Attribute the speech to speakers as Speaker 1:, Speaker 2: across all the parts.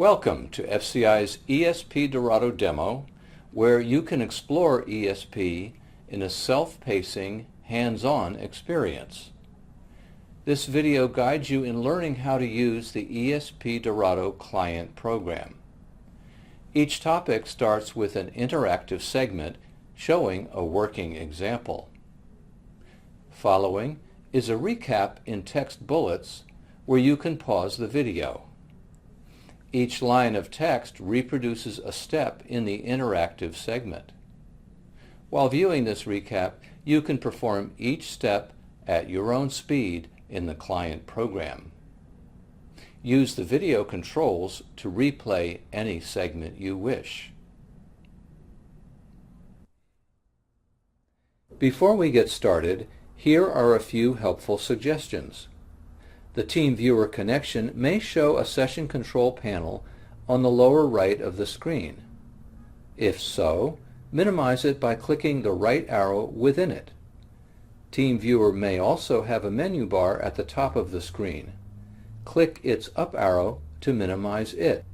Speaker 1: Welcome to FCI's ESP-Dorado Demo, where you can explore ESP in a self-pacing, hands-on experience. This video guides you in learning how to use the ESP-Dorado client program. Each topic starts with an interactive segment showing a working example. Following is a recap in text bullets where you can pause the video. Each line of text reproduces a step in the interactive segment. While viewing this recap, you can perform each step at your own speed in the client program. Use the video controls to replay any segment you wish. Before we get started, here are a few helpful suggestions. The TeamViewer connection may show a session control panel on the lower right of the screen. If so, minimize it by clicking the right arrow within it. TeamViewer may also have a menu bar at the top of the screen. Click its up arrow to minimize it.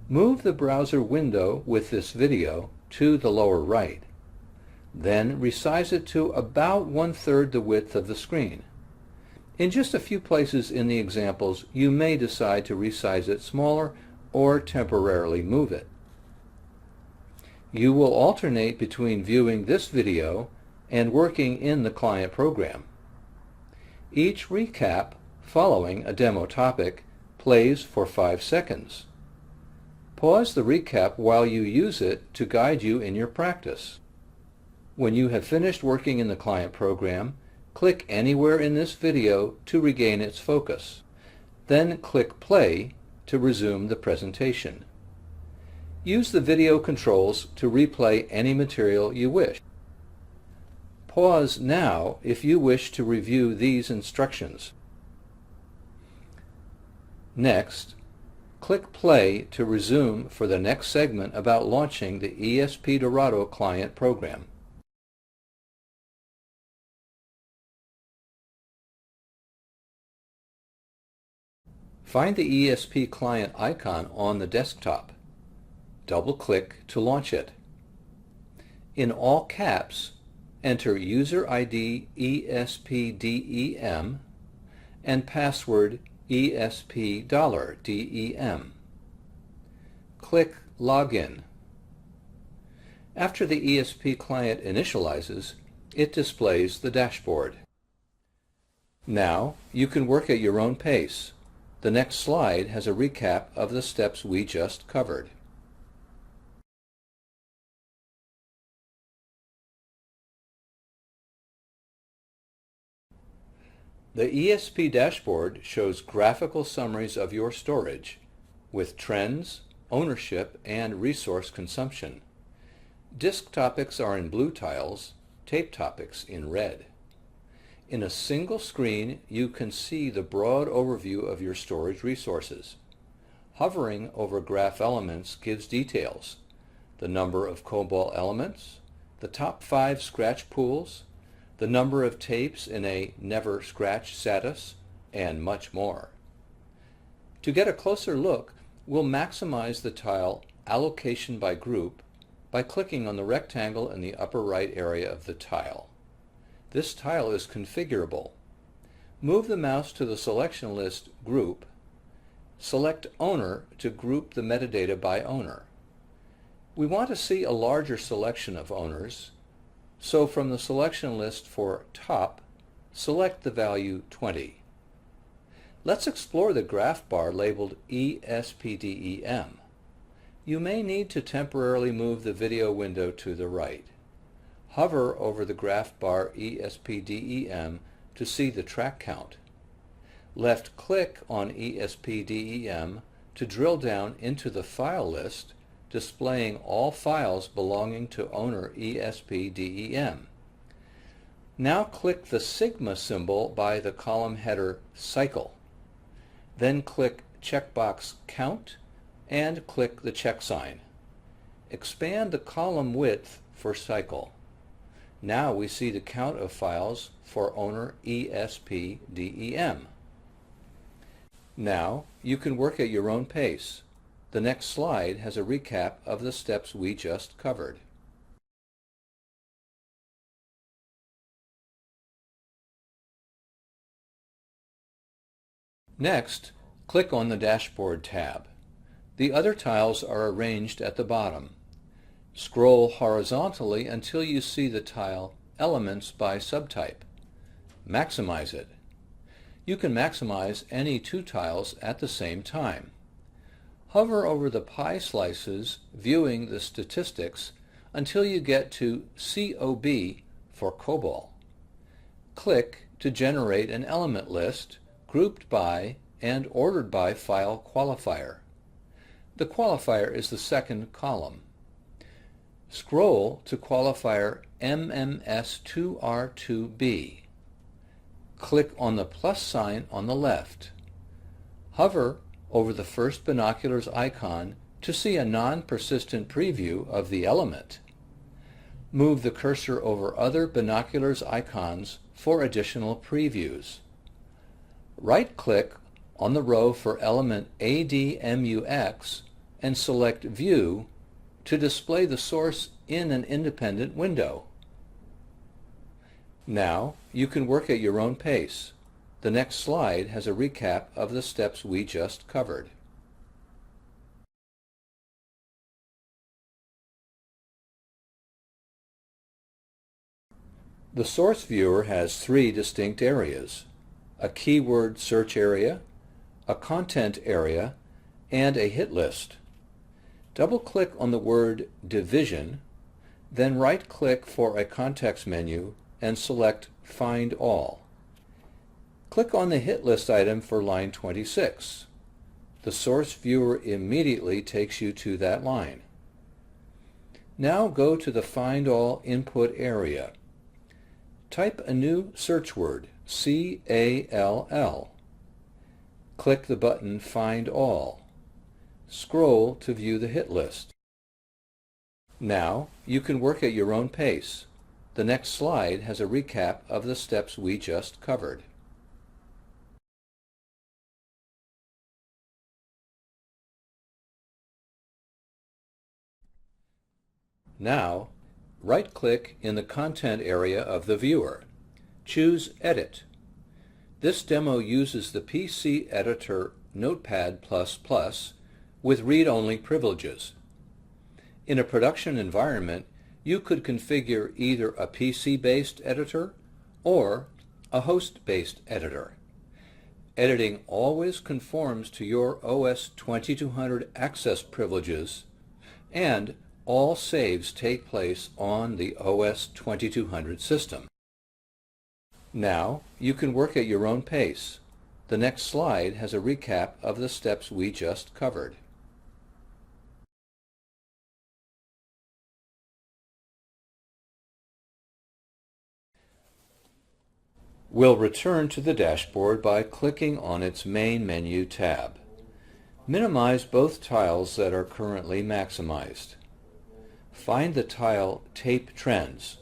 Speaker 1: Move the browser window with this video to the lower right. Then resize it to about 1/3 the width of the screen. In just a few places in the examples, you may decide to resize it smaller or temporarily move it. You will alternate between viewing this video and working in the client program. Each recap following a demo topic plays for 5 seconds. Pause the recap while you use it to guide you in your practice. When you have finished working in the client program, click anywhere in this video to regain its focus. Then click play to resume the presentation. Use the video controls to replay any material you wish. Pause now if you wish to review these instructions. Next, click play to resume for the next segment about launching the ESP-Dorado client program. Find the ESP client icon on the desktop. Double-click to launch it. In all caps, enter user ID ESP-DEM and password ESP-DEM. Click Login. After the ESP client initializes, it displays the dashboard. Now you can work at your own pace. The next slide has a recap of the steps we just covered. The ESP dashboard shows graphical summaries of your storage with trends, ownership, and resource consumption. Disk topics are in blue tiles, tape topics in red. In a single screen, you can see the broad overview of your storage resources. Hovering over graph elements gives details: the number of COBOL elements, the top 5 scratch pools, the number of tapes in a never scratch status, and much more. To get a closer look, we'll maximize the tile Allocation by Group by clicking on the rectangle in the upper right area of the tile. This tile is configurable. Move the mouse to the selection list Group. Select Owner to group the metadata by owner. We want to see a larger selection of owners, so from the selection list for Top, select the value 20. Let's explore the graph bar labeled ESP-DEM. You may need to temporarily move the video window to the right. Hover over the graph bar ESP-DEM to see the track count. Left-click on ESP-DEM to drill down into the file list, displaying all files belonging to owner ESP-DEM. Now click the sigma symbol by the column header Cycle. Then click checkbox Count and click the check sign. Expand the column width for Cycle. Now we see the count of files for owner ESP-DEM. Now, you can work at your own pace. The next slide has a recap of the steps we just covered. Next, click on the Dashboard tab. The other tiles are arranged at the bottom. Scroll horizontally until you see the tile Elements by Subtype. Maximize it. You can maximize any two tiles at the same time. Hover over the pie slices, viewing the statistics, until you get to COB for COBOL. Click to generate an element list grouped by and ordered by file qualifier. The qualifier is the second column. Scroll to qualifier MMS2R2B. Click on the plus sign on the left. Hover over the first binoculars icon to see a non-persistent preview of the element. Move the cursor over other binoculars icons for additional previews. Right-click on the row for element ADMUX and select View to display the source in an independent window. Now, you can work at your own pace. The next slide has a recap of the steps we just covered. The source viewer has three distinct areas: a keyword search area, a content area, and a hit list. Double-click on the word Division, then right-click for a context menu and select Find All. Click on the hit list item for line 26. The source viewer immediately takes you to that line. Now go to the Find All input area. Type a new search word, CALL. Click the button Find All. Scroll to view the hit list. Now, you can work at your own pace. The next slide has a recap of the steps we just covered. Now, right-click in the content area of the viewer. Choose Edit. This demo uses the PC Editor Notepad++ with read-only privileges. In a production environment, you could configure either a PC-based editor or a host-based editor. Editing always conforms to your OS 2200 access privileges, and all saves take place on the OS 2200 system. Now, you can work at your own pace. The next slide has a recap of the steps we just covered. We'll return to the dashboard by clicking on its Main Menu tab. Minimize both tiles that are currently maximized. Find the tile Tape Trends.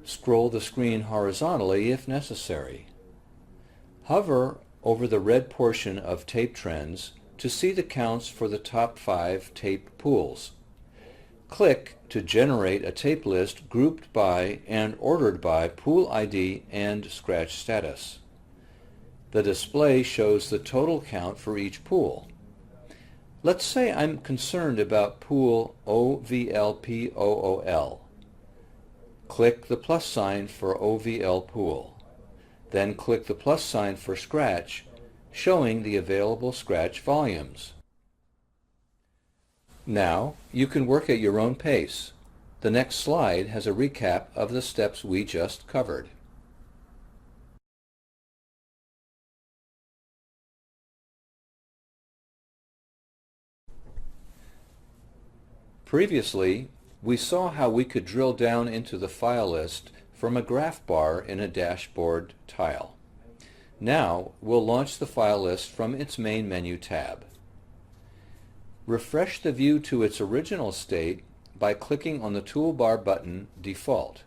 Speaker 1: Scroll the screen horizontally if necessary. Hover over the red portion of Tape Trends to see the counts for the top 5 tape pools. Click to generate a tape list grouped by and ordered by pool ID and scratch status. The display shows the total count for each pool. Let's say I'm concerned about pool OVLPOOL. Click the plus sign for OVL pool. Then click the plus sign for scratch, showing the available scratch volumes. Now, you can work at your own pace. The next slide has a recap of the steps we just covered. Previously, we saw how we could drill down into the file list from a graph bar in a dashboard tile. Now, we'll launch the file list from its Main Menu tab. Refresh the view to its original state by clicking on the toolbar button Default.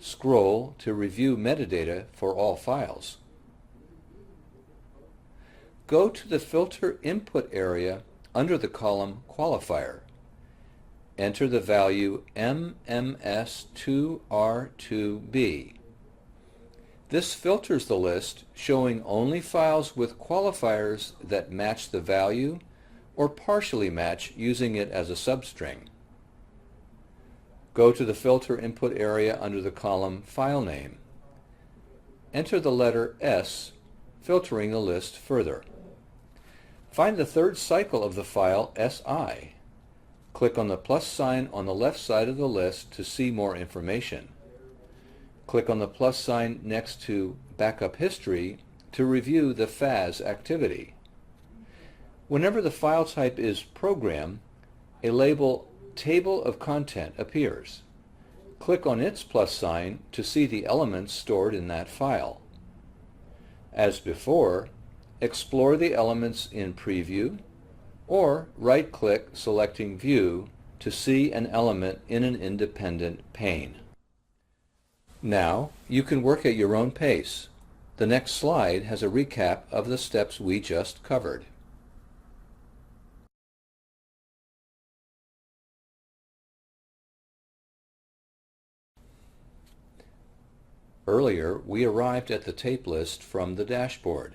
Speaker 1: Scroll to review metadata for all files. go to the Filter Input area under the column Qualifier. Enter the value MMS2R2B. This filters the list, showing only files with qualifiers that match the value or partially match using it as a substring. Go to the Filter Input area under the column File Name. Enter the letter S, filtering the list further. Find the third cycle of the file SI. Click on the plus sign on the left side of the list to see more information. Click on the plus sign next to Backup History to review the FAS activity. Whenever the file type is Program, a label Table of Content appears. Click on its plus sign to see the elements stored in that file. As before, explore the elements in Preview, or right-click selecting View to see an element in an independent pane. Now, you can work at your own pace. The next slide has a recap of the steps we just covered. Earlier, we arrived at the tape list from the dashboard.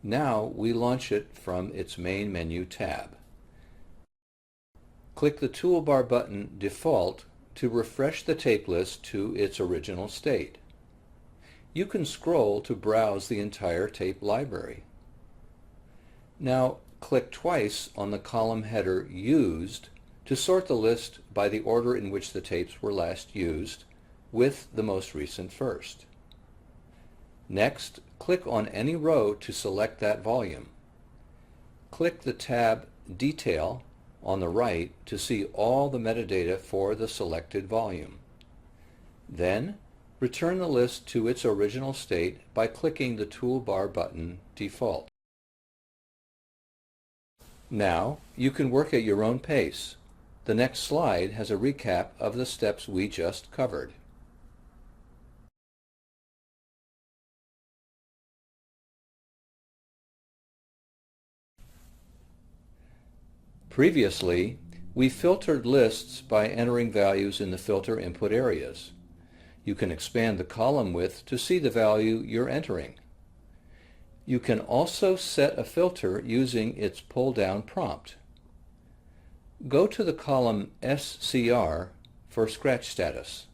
Speaker 1: Now we launch it from its main menu tab. Click the toolbar button Default to refresh the tape list to its original state. You can scroll to browse the entire tape library. Now click twice on the column header Used to sort the list by the order in which the tapes were last used, with the most recent first. Next, click on any row to select that volume. Click the tab Detail on the right to see all the metadata for the selected volume. Then, return the list to its original state by clicking the toolbar button Default. Now, you can work at your own pace. The next slide has a recap of the steps we just covered. Previously, we filtered lists by entering values in the filter input areas. You can expand the column width to see the value you're entering. You can also set a filter using its pull-down prompt. Go to the column SCR for scratch status.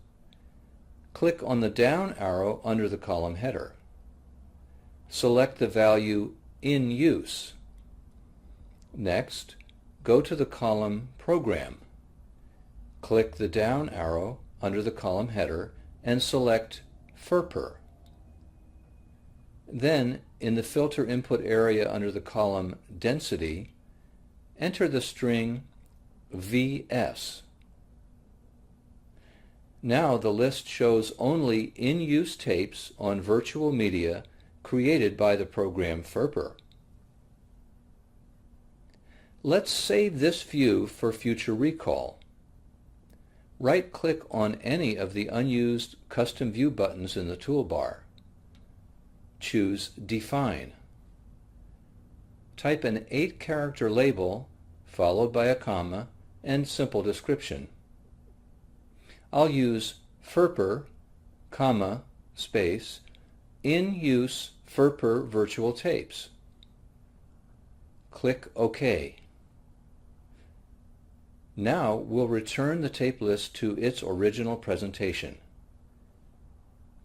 Speaker 1: Click on the down arrow under the column header. Select the value In Use. Next, go to the column Program. Click the down arrow under the column header and select FERPR. Then, in the filter input area under the column Density, enter the string VS. Now the list shows only in-use tapes on virtual media created by the program FERPR. Let's save this view for future recall. Right-click on any of the unused Custom View buttons in the toolbar. Choose Define. Type an 8-character label, followed by a comma, and simple description. I'll use FERPR, comma, space, in-use FERPR virtual tapes. Click OK. Now we'll return the tape list to its original presentation.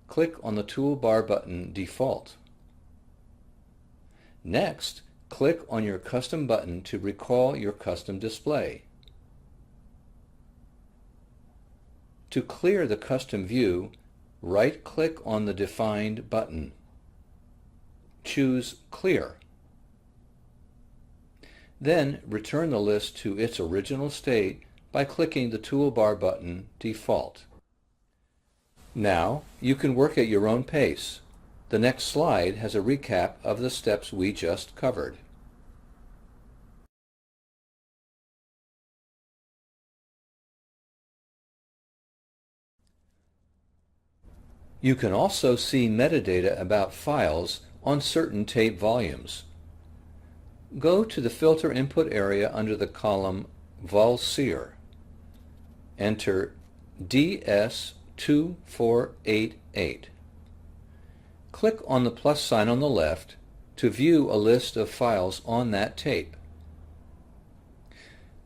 Speaker 1: Click on the toolbar button Default. Next, click on your custom button to recall your custom display. To clear the custom view, right-click on the defined button. Choose Clear. Then return the list to its original state by clicking the toolbar button Default. Now you can work at your own pace. The next slide has a recap of the steps we just covered. You can also see metadata about files on certain tape volumes. Go to the filter input area under the column Valseer. Enter DS2488. Click on the plus sign on the left to view a list of files on that tape.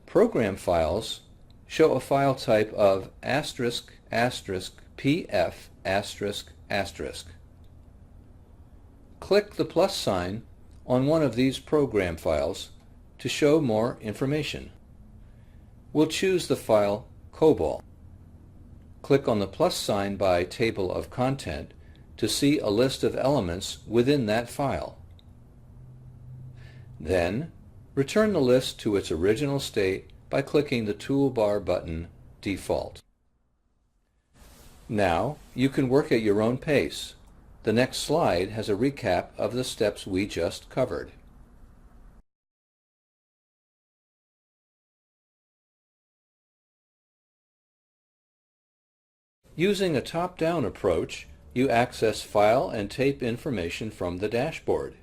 Speaker 1: Program files show a file type of **PF***. Click the plus sign on one of these program files to show more information. We'll choose the file COBOL. Click on the plus sign by Table of Content to see a list of elements within that file. Then, return the list to its original state by clicking the toolbar button Default. Now, you can work at your own pace. The next slide has a recap of the steps we just covered. Using a top-down approach, you access file and tape information from the dashboard.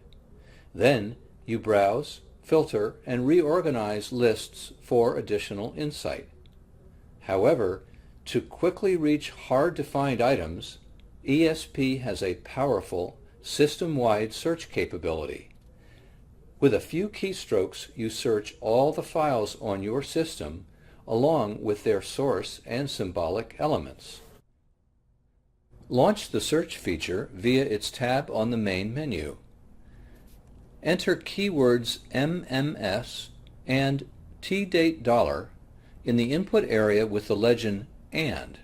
Speaker 1: Then, you browse, filter, and reorganize lists for additional insight. However, to quickly reach hard-to-find items, ESP has a powerful, system-wide search capability. With a few keystrokes, you search all the files on your system along with their source and symbolic elements. Launch the search feature via its tab on the main menu. Enter keywords MMS and $TDate in the input area with the legend AND.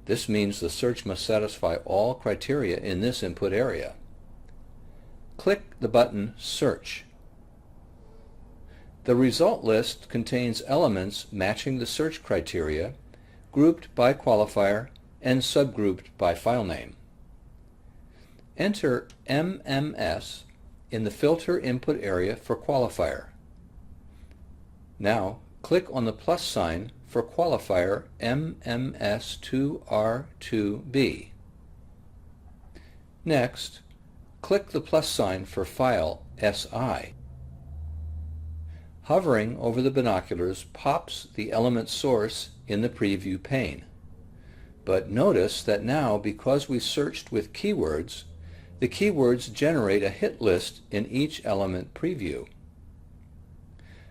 Speaker 1: This means the search must satisfy all criteria in this input area. Click the button Search. The result list contains elements matching the search criteria, grouped by qualifier and subgrouped by file name. Enter MMS in the filter input area for qualifier. Now, click on the plus sign for qualifier MMS2R2B. Next, click the plus sign for file SI. Hovering over the binoculars pops the element source in the preview pane. But notice that now, because we searched with keywords, the keywords generate a hit list in each element preview.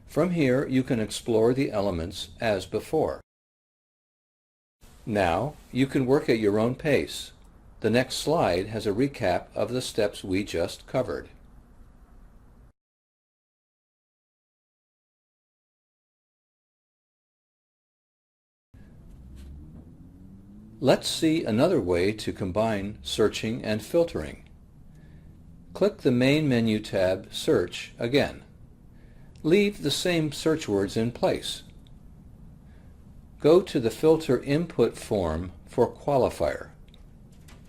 Speaker 1: From here, you can explore the elements as before. Now, you can work at your own pace. The next slide has a recap of the steps we just covered. Let's see another way to combine searching and filtering. Click the main menu tab Search again. Leave the same search words in place. Go to the filter input form for qualifier.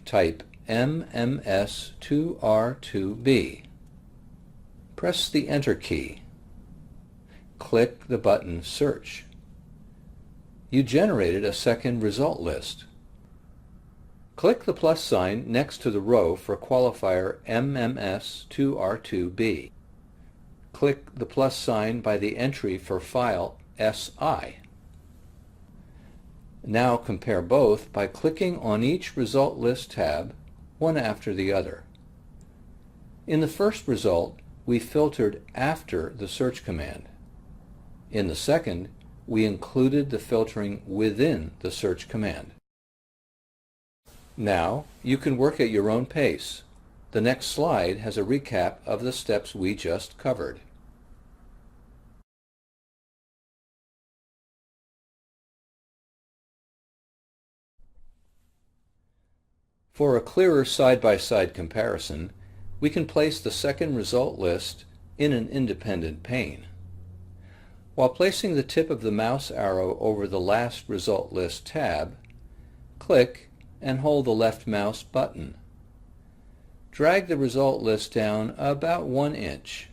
Speaker 1: Type MMS2R2B. Press the Enter key. Click the button Search. You generated a second result list. Click the plus sign next to the row for qualifier MMS2R2B. Click the plus sign by the entry for file SI. Now compare both by clicking on each result list tab, one after the other. In the first result, we filtered after the search command. In the second, we included the filtering within the search command. Now, you can work at your own pace. The next slide has a recap of the steps we just covered. For a clearer side-by-side comparison, we can place the second result list in an independent pane. While placing the tip of the mouse arrow over the last result list tab, click and hold the left mouse button. Drag the result list down about 1 inch.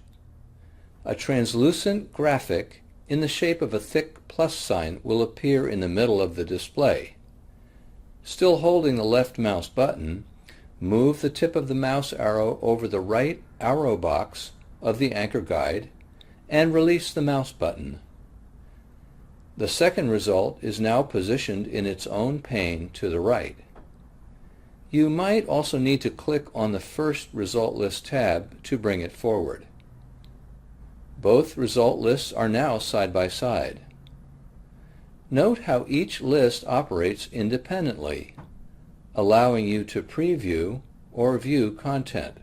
Speaker 1: A translucent graphic in the shape of a thick plus sign will appear in the middle of the display. Still holding the left mouse button, move the tip of the mouse arrow over the right arrow box of the anchor guide and release the mouse button. The second result is now positioned in its own pane to the right. You might also need to click on the first result list tab to bring it forward. Both result lists are now side by side. Note how each list operates independently, allowing you to preview or view content.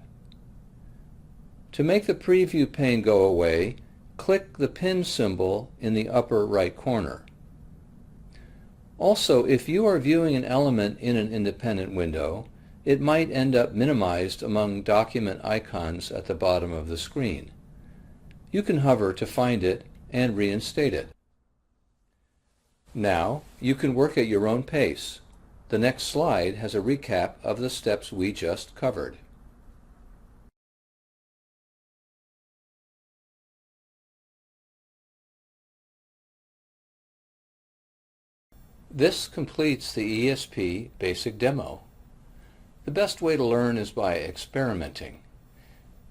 Speaker 1: To make the preview pane go away, click the pin symbol in the upper right corner. Also, if you are viewing an element in an independent window, it might end up minimized among document icons at the bottom of the screen. You can hover to find it and reinstate it. Now, you can work at your own pace. The next slide has a recap of the steps we just covered. This completes the ESP basic demo. The best way to learn is by experimenting.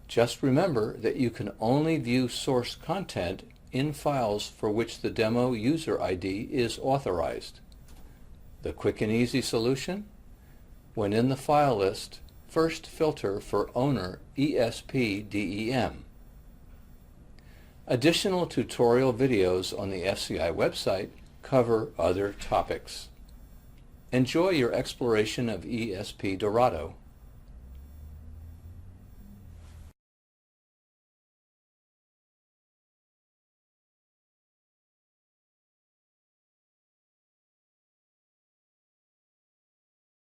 Speaker 1: Just remember that you can only view source content in files for which the demo user ID is authorized. The quick and easy solution? When in the file list, first filter for owner ESP-DEM. Additional tutorial videos on the FCI website cover other topics. Enjoy your exploration of ESP-Dorado.